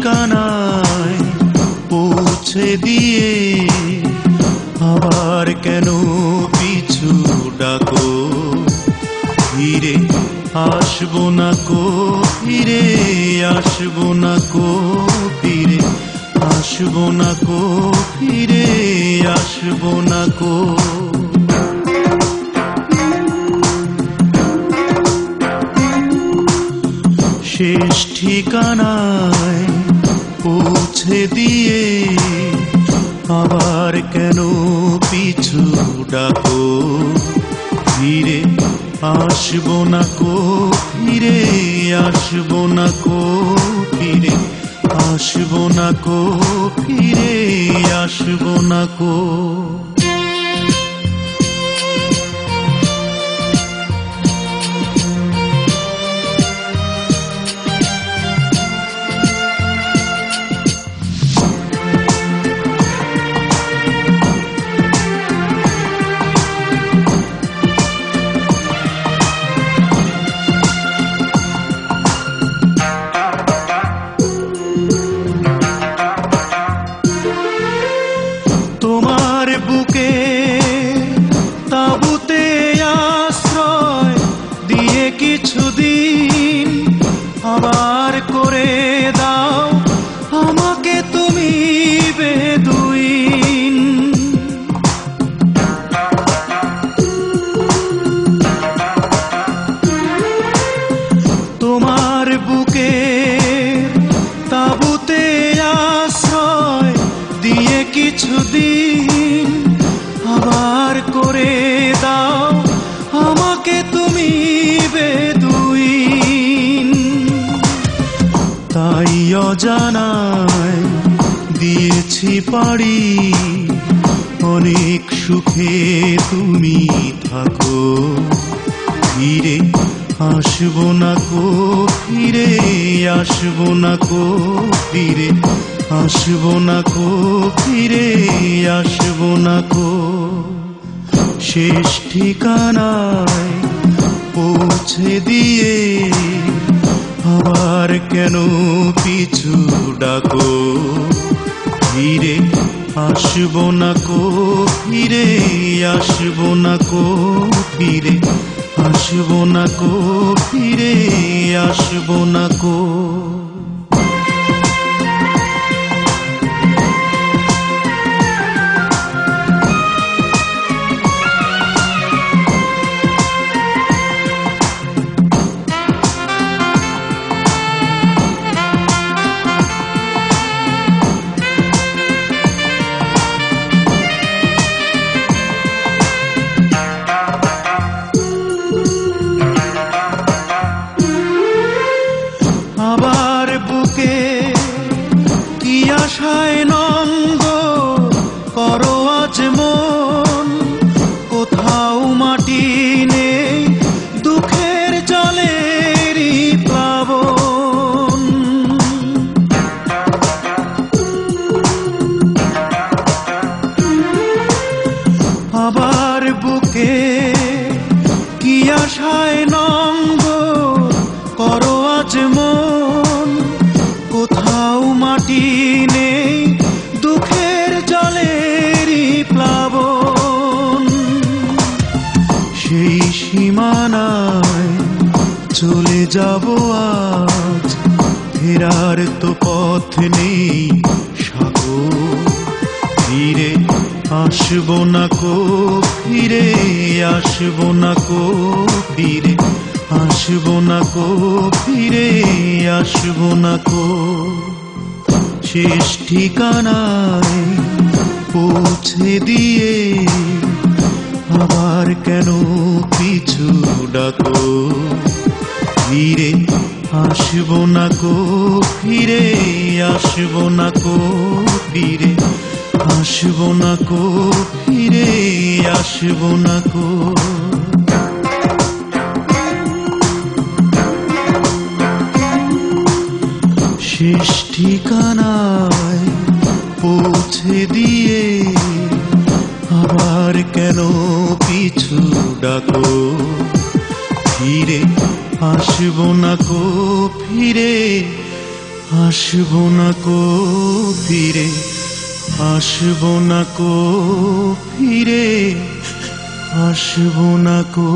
ঠিকানায় পৌঁছে দিয়ে আবার কেন পিছু ডাকো? ফিরে আসবো না কো, ফিরে আসবো না কো, ফিরে আসবো না কো, ফিরে আসবো না কো। শেষ ঠিকানায় পৌঁছে দিয়ে আবার কেন পিছু ডাকো? ফিরে আসবো না কো, ফিরে আসবো না কো, ফিরে আসবো না কো, ফিরে আসবো না কো। তোমার বুকে তাবুতে আশ্রয় দিয়ে কিছুদিন আবার করে দাও আমাকে তুমি বেদুইন। তোমার বুকে তাবুতে আশ্রয় দিয়ে কিছুদিন আবার করে দাও আমাকে তুমি বেদুইন। তাই অজানায় দিয়েছি পাড়ি অনেক সুখে তুমি থাকো। ফিরে আসবো না কো, ফিরে আসবো না কো, ফিরে আসবো না কো, ফিরে আসবো না কো। শেষ ঠিকানায় পৌঁছে দিয়ে আবার কেন পিছু ডাকো? ফিরে আসবো না কো, ফিরে আসবো না কো, ফিরে আসবো না কো, ফিরে আসবো না কো। আবার বুকে কি আশায় নঙ্গ করো আজ মন, কোথাও মাটি নেই দুঃখের জলেরই প্লাবন। আবার বুকে কি আশায় নঙ্গ করো আজ মন, কোথাও মাটি নেই দুঃখের জলেরই প্লাবন। সেই সীমানায় চলে যাব আজ, ফেরার তো পথ নেই সাগর। ফিরে আসবো না কো, ফিরে আসবো না কো, ফিরে আসবো না কো, ফিরে আসবো না কো। শেষ ঠিকানায় পৌঁছে দিয়ে আবার কেন পিছু ডাকো? ফিরে আসবো না কো, ফিরে আসবো না কো, ফিরে আসবো না কো, ফিরে আসবো না কো। শেষ ঠিকানায় পৌঁছে দিয়ে আবার কেন পিছু ডাকো? ফিরে আসবো না কো, ফিরে আসবো না কো ফিরে, আসবো না কো ফিরে, আসবো না কো।